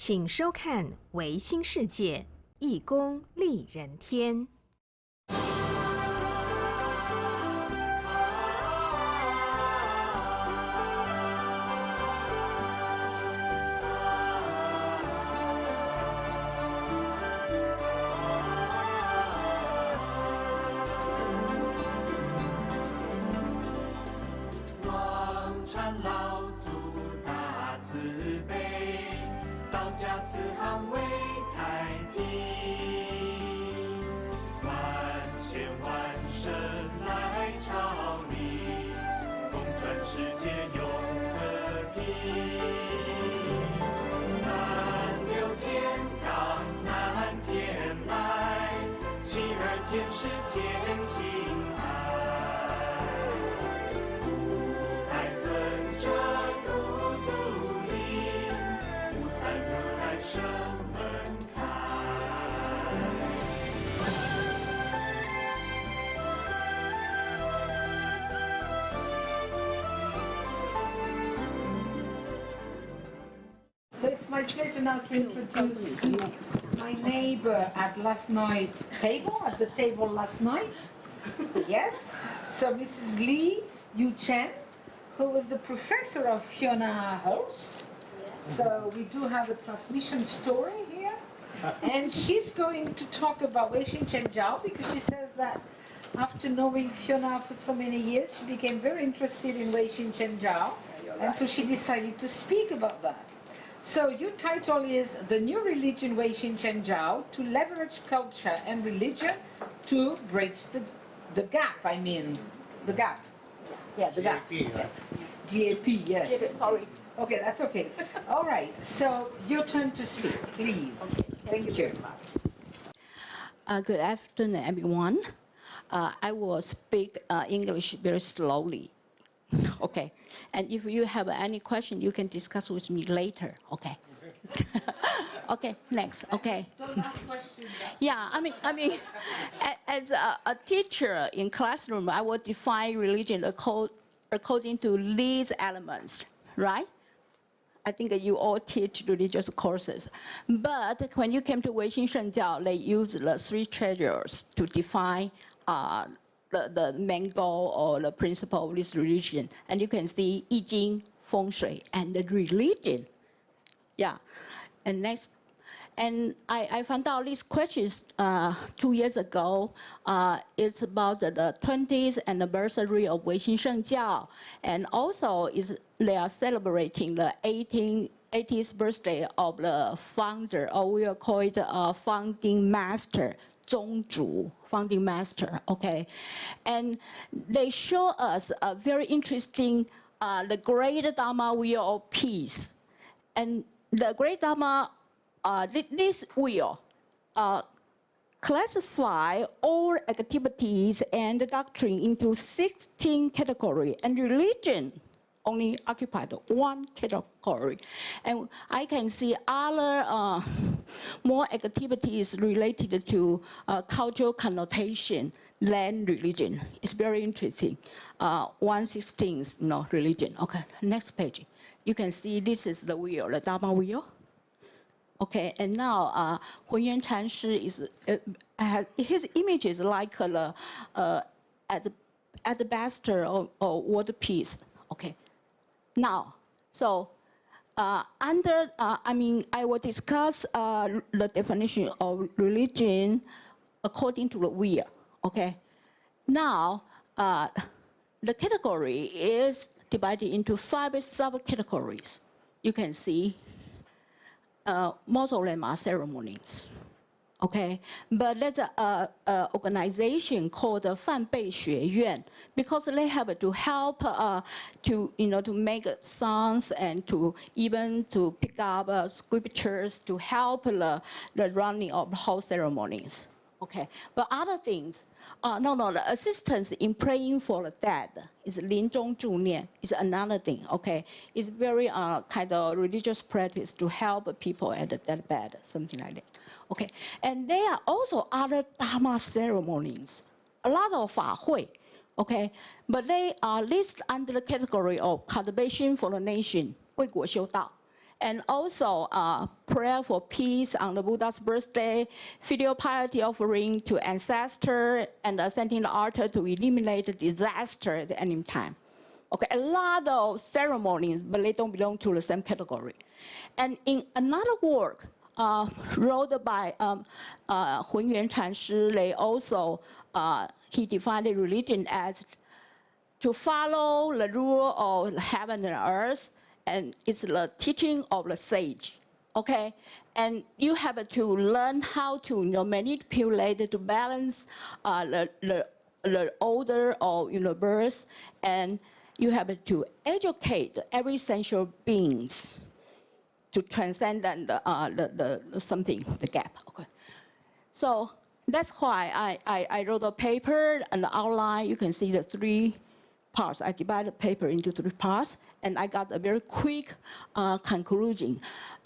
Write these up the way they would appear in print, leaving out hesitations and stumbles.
请收看《唯心世界义工利人天》。天是天心爱，爱尊者土足灵，无三如来生门开。So it's my pleasure now to introduce my neighbor at the table last night. Yes, so Mrs. Lee Yu-Chen, who was the professor of Fiona host. So we do have a transmission story here. And she's going to talk about Weixin Chen Zhao because she says that after knowing Fiona for so many years, she became very interested in Weixin Chen Zhao. And so she decided to speak about that. So your title is The New Religion Weixin Chen Zhao, to leverage culture and religion to bridge the gap, the gap. Yeah, the gap. GAP, yes. Sorry. Okay, that's okay. All right, so your turn to speak, please. Okay, Thank you. Good afternoon, everyone. I will speak English very slowly. Okay. And if you have any question, you can discuss with me later. Okay. Okay. Next. Okay. Yeah. I mean, as a teacher in classroom, I will define religion according to these elements, right? I think you all teach religious courses. But when you came to Weixin Chen Zhao, they use the three treasures to define the main goal or the principle of this religion. And you can see 易经, 风水, and the religion. Yeah. And next. And I found out these questions 2 years ago. It's about the 20th anniversary of Weixin Chen Zhao. And also they are celebrating the 80th birthday of the founder, or we will call it founding master, 宗主, founding master, okay? And they show us a very interesting, the great Dharma wheel of peace. And the great Dharma, this wheel classify all activities and doctrine into 16 categories, and religion only occupied one category. And I can see other more activities related to cultural connotation than religion. It's very interesting. 1/16, religion. Okay, next page. You can see this is the wheel, the Dharma wheel. Okay, and now Hunyuan Chanshi his image is like the ambassador of world peace. Okay. Now, so I will discuss the definition of religion according to the wheel. Okay. Now, the category is divided into 5 subcategories. You can see most of them are ceremonies. Okay, but there's an organization called the 范贝学院 because they have to help to make songs and to even to pick up scriptures to help the running of whole ceremonies. Okay, but other things, the assistance in praying for the dead is 临终助念 is another thing. Okay, it's very kind of religious practice to help people at the deathbed, something like that. Okay, and there are also other Dharma ceremonies, a lot of 法会, okay, but they are listed under the category of cultivation for the nation, 为国修道, and also prayer for peace on the Buddha's birthday, filial piety offering to ancestor, and ascending the altar to eliminate the disaster at any time. Okay, a lot of ceremonies, but they don't belong to the same category. And in another work wrote by Hunyuan Chanshi, they also, he defined the religion as to follow the rule of heaven and earth, and it's the teaching of the sage, okay? And you have to learn how to manipulate, to balance the order of universe, and you have to educate every sensual beings to transcend the gap. Okay. So that's why I wrote a paper and the outline. You can see the 3 parts. I divided the paper into 3 parts, and I got a very quick conclusion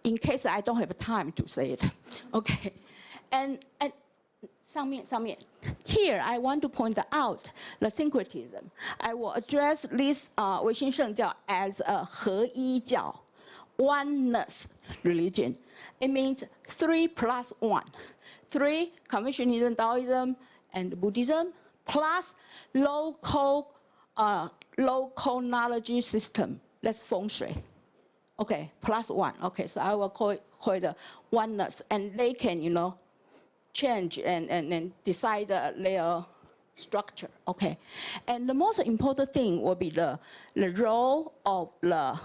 in case I don't have time to say it. Okay. And 上面 here, I want to point out the syncretism. I will address this 唯心圣教 as a 合一教, oneness religion. It means 3 plus 1. 3, Confucianism, Taoism, and Buddhism, plus local knowledge system. That's feng shui. Okay, plus 1. Okay, so I will call it a oneness, and they can, change and decide their structure, okay? And the most important thing will be the role of the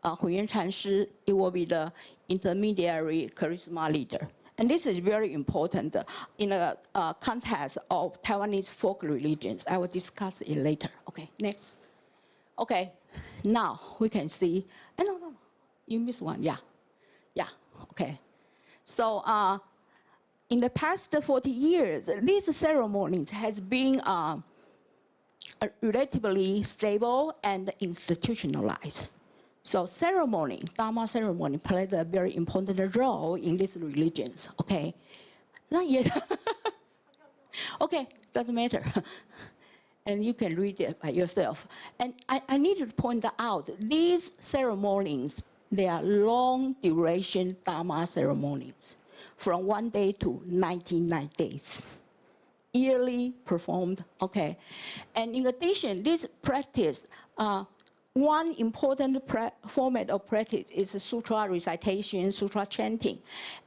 Hunyuan Chanshi. It will be the intermediary charisma leader. And this is very important in the context of Taiwanese folk religions. I will discuss it later. Okay, next. Okay, now we can see, no, you missed one, yeah, okay. So, in the past 40 years, these ceremonies has been relatively stable and institutionalized. So ceremony, Dharma ceremony, played a very important role in these religions, okay? Not yet. Okay, doesn't matter. And you can read it by yourself. And I need to point out, these ceremonies, they are long duration Dharma ceremonies, from 1 day to 99 days, yearly performed, okay? And in addition, this practice, one important format of practice is sutra recitation, sutra chanting.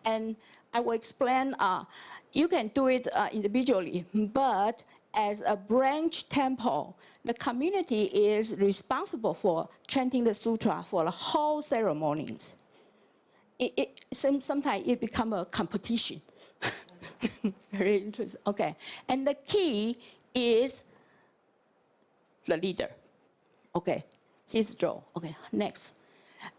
And I will explain, you can do it individually, but as a branch temple, the community is responsible for chanting the sutra for the whole ceremonies. Sometimes it becomes a competition. Very interesting. Okay. And the key is the leader. Okay. His role. Okay. Next.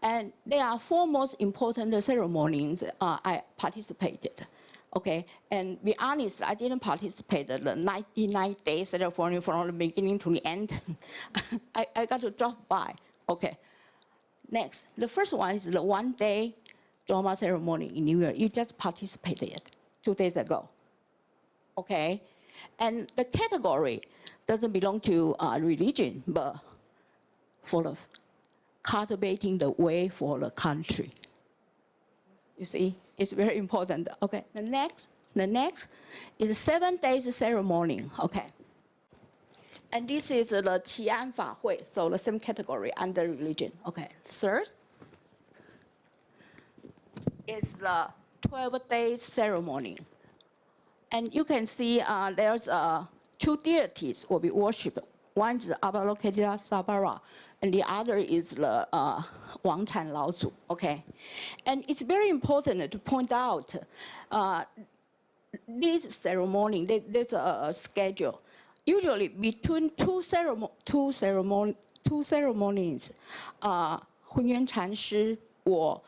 And there are 4 most important ceremonies I participated. Okay. And be honest, I didn't participate in the 99-day ceremony from the beginning to the end. I got to drop by. Okay. Next. The first one is the 1-day drama ceremony in New York. You just participated 2 days ago, okay? And the category doesn't belong to religion, but for the cultivating the way for the country. You see, it's very important. Okay, the next is a 7 days ceremony, okay? And this is the Qi'an Fa Hui, so the same category under religion, okay? Third is the 12-day ceremony. And you can see there's 2 deities will be worshipped. One is Avalokiteshvara Sabara, and the other is the Wangchan Laozu, okay? And it's very important to point out this ceremony, there's a schedule. Usually between two ceremonies, Hunyuan Chanshi will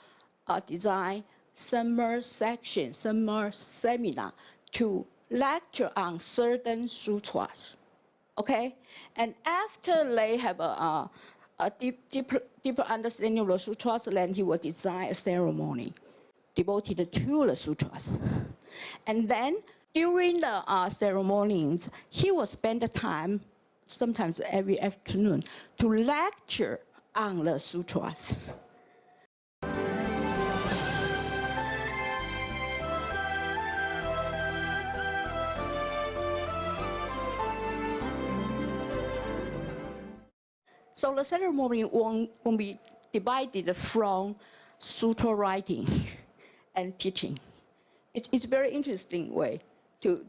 design summer section, summer seminar to lecture on certain sutras, okay? And after they have a deeper understanding of the sutras, then he will design a ceremony devoted to the sutras. And then during the ceremonies, he will spend the time, sometimes every afternoon, to lecture on the sutras. So the ceremony won't be divided from sutra writing and teaching. It's a very interesting way to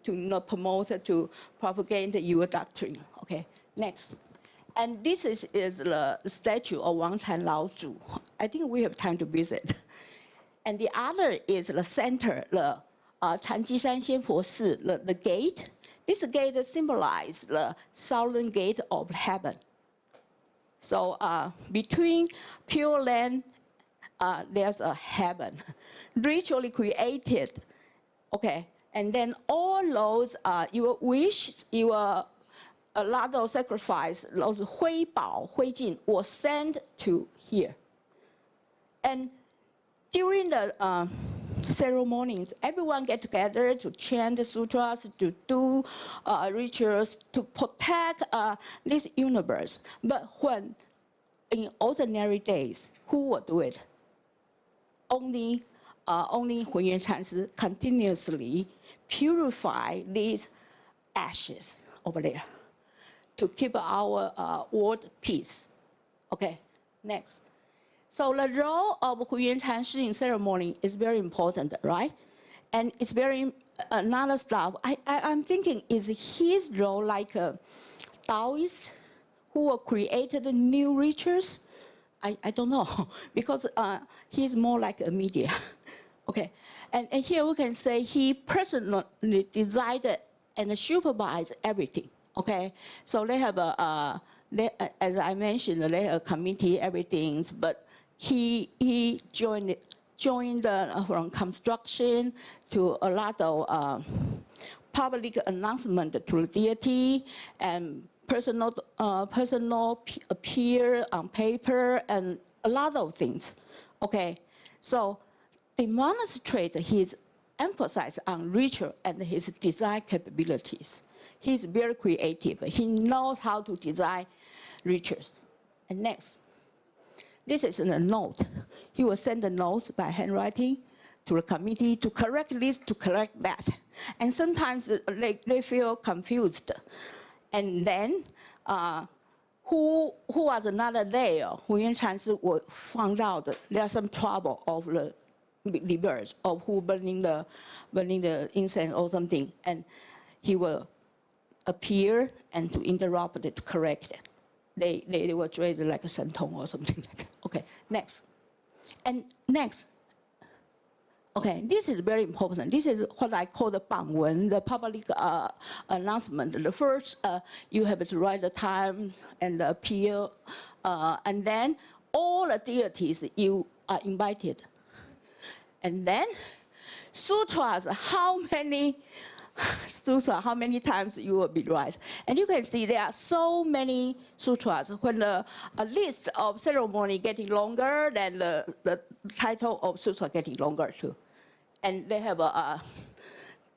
promote, to propagate your doctrine. Okay, next. And this is the statue of Wang Chan Lao Zhu. I think we have time to visit. And the other is the center, the CHANG Hsin-Fang, the gate. This gate symbolizes the southern gate of heaven. So between Pure Land, there's a heaven, ritually created. Okay, and then all those your wishes, your a lot of sacrifice, those 灰宝, 灰烬 was sent to here. And during the ceremonies, everyone get together to chant the sutras, to do rituals, to protect this universe. But when in ordinary days, who would do it? Only Hunyuan Chanshi continuously purify these ashes over there to keep our world peace. Okay, next. So the role of Hunyuan Chanshi in ceremony is very important, right? And it's very, another stuff. I'm thinking, is his role like a Taoist who created new rituals? I don't know, because he's more like a media. Okay, and here we can say he personally designed and supervised everything. Okay, so they have as I mentioned, they have a committee, everything, but he joined from construction to a lot of public announcement to the deity and personal appear on paper and a lot of things. Okay, so demonstrate his emphasis on ritual and his design capabilities. He's very creative. He knows how to design rituals. And next, this is a note. He will send the notes by handwriting to the committee to correct this, to correct that. And sometimes they feel confused. And then, who was another day, Hunyuan Chanshi found out there's some trouble of the believers of who burning the incense or something, and he will appear and to interrupt it, to correct it. They were treated like a sentong or something like that. Okay, next. And next. Okay, this is very important. This is what I call the bangwen, the public announcement. The first, you have to write the time and the appeal, and then all the deities you are invited. And then sutras, how many times you will be right. And you can see there are so many sutras. When the list of ceremony getting longer, then the title of sutra getting longer too. And they have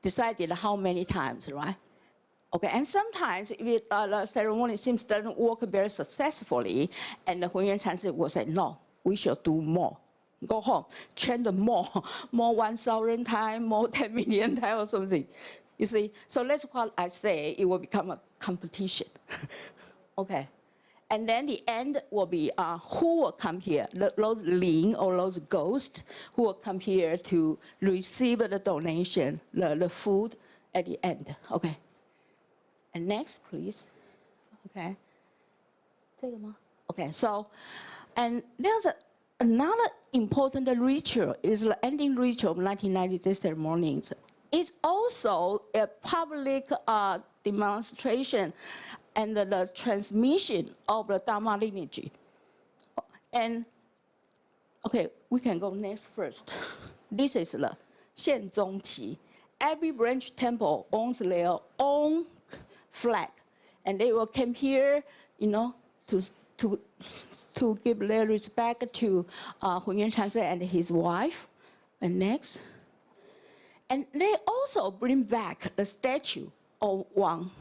decided how many times, right? Okay, and sometimes if the ceremony seems doesn't work very successfully, and the Hunyuan Chanshi will say, no, we should do more. Go home, chant more 1,000 times, more 10 million times or something. You see, so that's what I say, it will become a competition. Okay, and then the end will be who will come here, those ling or those ghosts who will come here to receive the donation, the food at the end. Okay, and next, please. Okay, okay, so, and there's another important ritual is the ending ritual of 1990 ceremonies. It's also a public demonstration and the transmission of the Dharma lineage. And, okay, we can go next first. This is the 宪宗旗. Every branch temple owns their own flag. And they will come here, you know, to give their respect to Hunyuan Chanshi and his wife. And next. And they also bring back the statue of Wang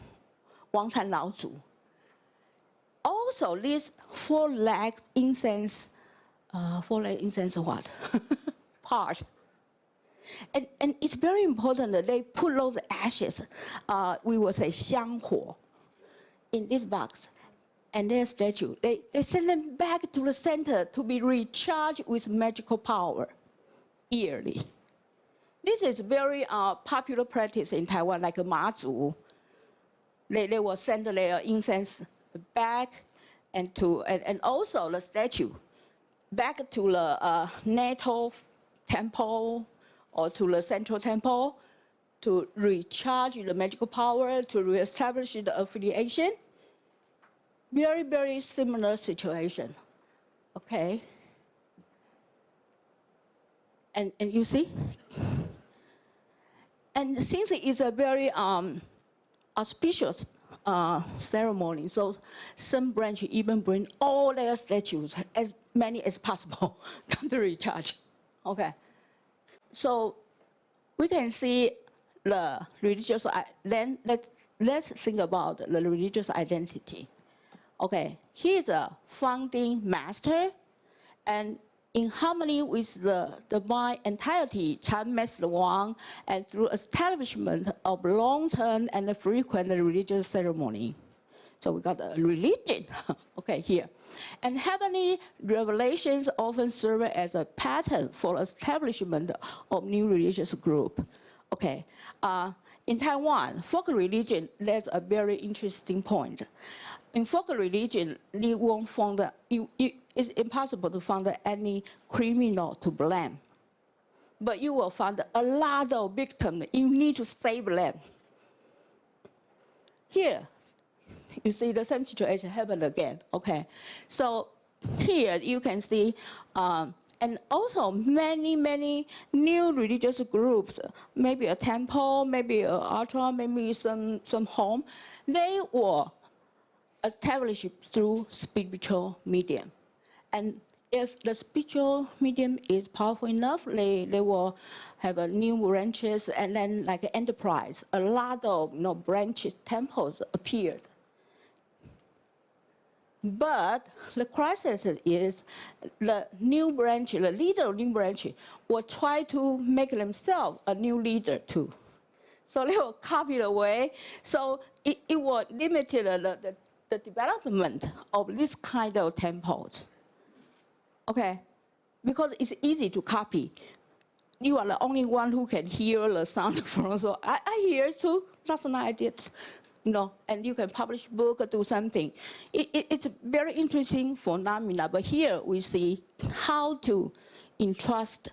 Chan Lao Zhu. Also, this four-leg incense what? Part. And it's very important that they put those ashes, we will say 香火, in this box. and their statue, they send them back to the center to be recharged with magical power yearly. This is very popular practice in Taiwan, like Mazu. They will send their incense back and also the statue back to the natal temple or to the central temple to recharge the magical power, to reestablish the affiliation. Very, very similar situation, okay? And you see? And since it is a very auspicious ceremony, so some branch even bring all their statues, as many as possible, come to recharge, okay? So we can see the religious, then let's think about the religious identity. Okay, he is a founding master, and in harmony with the divine entirety, Chan Master Wang, and through establishment of long-term and frequent religious ceremony. So we got a religion, okay, here. And heavenly revelations often serve as a pattern for establishment of new religious group. Okay, in Taiwan, folk religion, that's a very interesting point. In folk religion, you won't find it's impossible to find any criminal to blame. But you will find a lot of victims. You need to save them. Here, you see the same situation happen again. Okay, so here you can see, and also many new religious groups, maybe a temple, maybe an altar, maybe some home, they were established through spiritual medium. And if the spiritual medium is powerful enough, they will have a new branches, and then like an enterprise, a lot of branches, temples appeared. But the crisis is the new branch, the leader of new branch will try to make themselves a new leader too. So they will copy the way, so it will limit the development of this kind of temples. Okay, because it's easy to copy. You are the only one who can hear the sound from, so I hear too, that's an idea. And you can publish book or do something. It's very interesting phenomena, but here we see how to entrust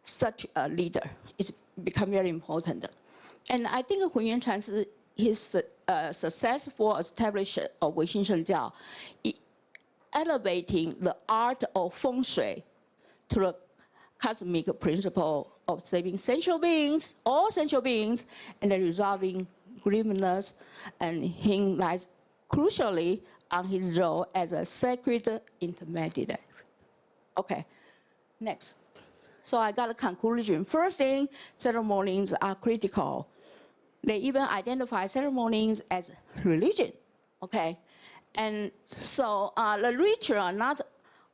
such a leader. It's become very important. And I think Hunyuan Chan's his successful establishment of Weixin Shengjiao, elevating the art of feng shui to the cosmic principle of saving sentient beings, all sentient beings, and then resolving grievances, and he relies crucially on his role as a sacred intermediary. Okay, next. So I got a conclusion. First thing, ceremonies are critical. They even identify ceremonies as religion, okay? And so the ritual are not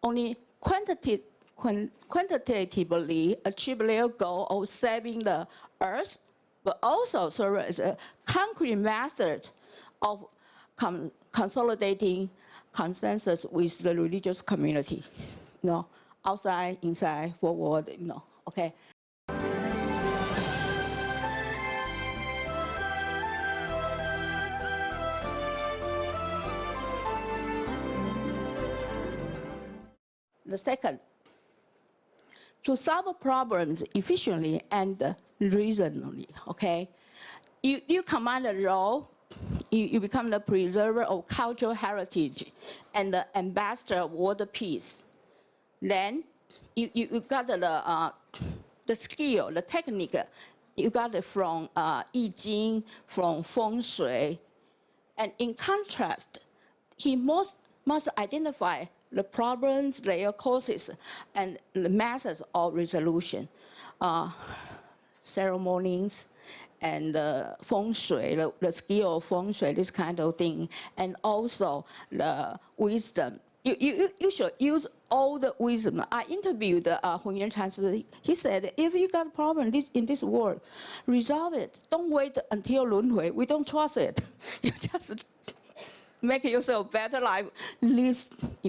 only quantitatively achieve their goal of saving the earth, but also serve as a concrete method of consolidating consensus with the religious community. Outside, inside, forward, okay? The second, to solve problems efficiently and reasonably, okay? You command a role, you become the preserver of cultural heritage and the ambassador of world peace. Then you got the skill, the technique, you got it from Yi Jing, from feng shui. And in contrast, he must identify the problems, their causes, and the methods of resolution. Ceremonies and feng shui, the skill of feng shui, this kind of thing, and also the wisdom. You should use all the wisdom. I interviewed Hunyuan Chan. He said, if you got a problem in this world, resolve it. Don't wait until Lunhui. We don't trust it. You just make yourself better life in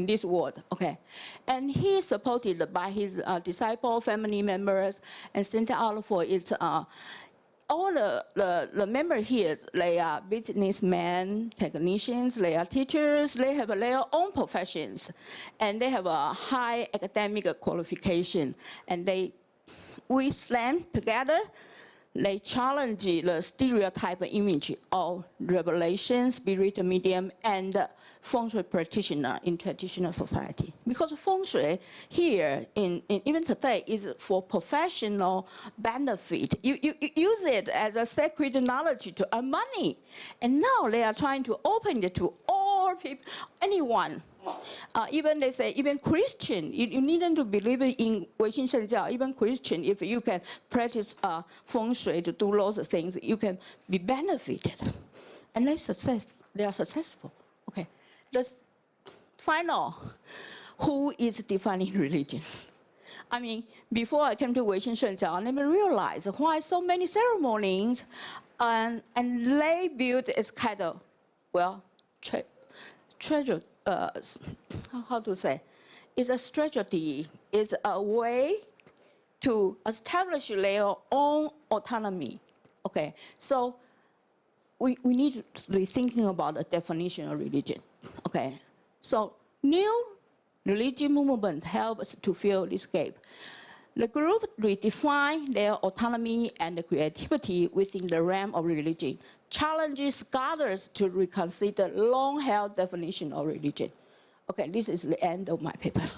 this world, okay? And he is supported by his disciple, family members, and sent out for its, all the members here, they are businessmen, technicians, they are teachers, they have their own professions, and they have a high academic qualification, and we stand together. They challenge the stereotype image of revelation, spirit medium, and feng shui practitioner in traditional society. Because feng shui here, even today, is for professional benefit. You use it as a sacred knowledge to earn money. And now they are trying to open it to all people, anyone. Even they say, even Christian, you needn't to believe in 唯心圣教. Even Christian, if you can practice feng shui to do those things, you can be benefited. And they are successful. Okay. The final, who is defining religion? I mean, before I came to 唯心圣教, I never realized why so many ceremonies and they built as kind of, well, treasure. How to say? It's a strategy. It's a way to establish their own autonomy. Okay, so we need to be thinking about the definition of religion. Okay, so new religion movement helps to fill this gap. The group redefine their autonomy and creativity within the realm of religion, challenges scholars to reconsider long-held definition of religion. Okay, this is the end of my paper.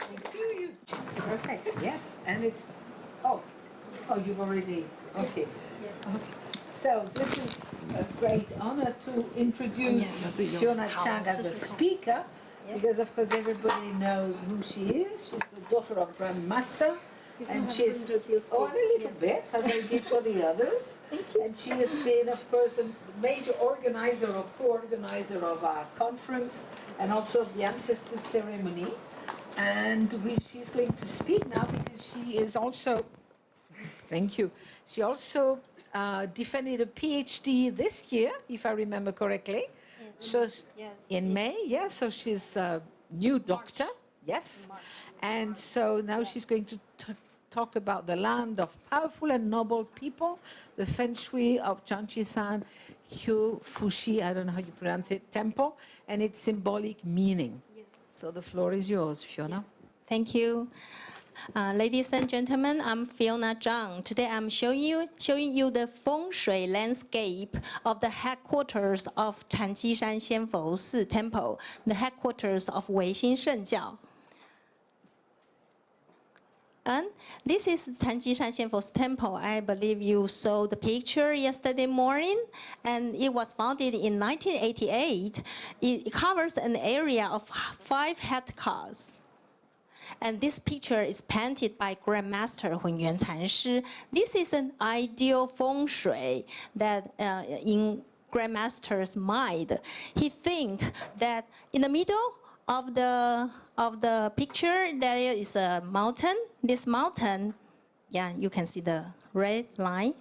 Thank you. Perfect. Yes, and it's you've already okay. So this is a great honor to introduce Fiona Chang as a speaker, because of course everybody knows who she is. She's the daughter of Grand Master, and she's a little bit, as I did for the others. And she has been, of course, a major organizer or co-organizer of our conference, and also of the ancestor ceremony. And she's going to speak now because she is also. Thank you. She also defended a PhD this year, if I remember correctly. So in May, yes. So she's a new doctor, yes. And so now she's going to talk about the land of powerful and noble people, the feng shui of CHANG Hsin-Fang, Fuxi, I don't know how you pronounce it, temple, and its symbolic meaning. Yes. So the floor is yours, Fiona. Thank you. Ladies and gentlemen, I'm Fiona Zhang. Today I'm showing you the feng shui landscape of the headquarters of Changjishan Xianfo Si Temple, the headquarters of Weixin Shengjiao. And this is Changjishan Xianfo's temple. I believe you saw the picture yesterday morning, and it was founded in 1988. It covers an area of 5 hectares. And this picture is painted by Grandmaster Hunyuan Canshi. This is an ideal feng shui that in Grandmaster's mind, he thinks that in the middle of the picture there is a mountain. This mountain, you can see the red line.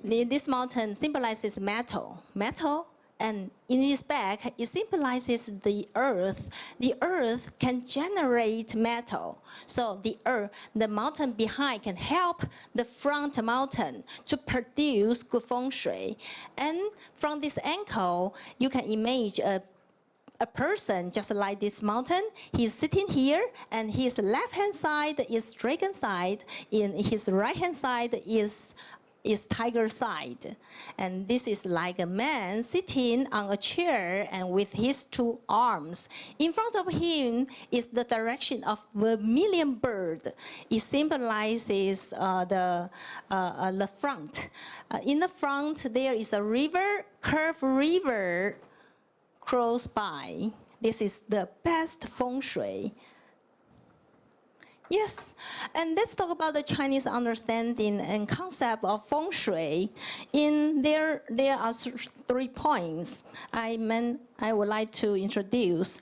This mountain symbolizes metal. And in its back, it symbolizes the earth. The earth can generate metal. So the mountain behind can help the front mountain to produce good feng shui. And from this angle, you can imagine a person just like this mountain. He's sitting here, and his left-hand side is dragon side, and his right-hand side is tiger side. And this is like a man sitting on a chair and with his 2 arms. In front of him is the direction of vermilion bird. It symbolizes the front. In the front there is a river, curved river close by. This is the best feng shui. Yes, and let's talk about the Chinese understanding and concept of feng shui. There are 3 points. I I would like to introduce.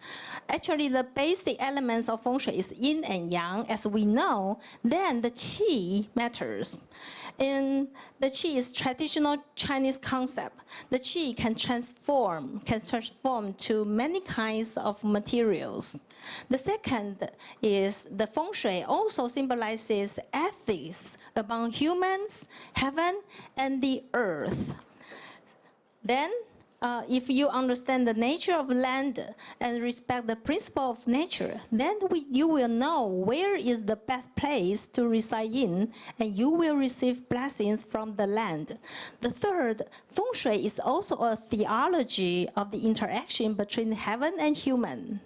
Actually, the basic elements of feng shui is yin and yang, as we know. Then the qi matters. In the qi is traditional Chinese concept. The qi can transform to many kinds of materials. The second is the feng shui also symbolizes ethics among humans, heaven, and the earth. Then, if you understand the nature of land and respect the principle of nature, then you will know where is the best place to reside in, and you will receive blessings from the land. The third, feng shui is also a theology of the interaction between heaven and human.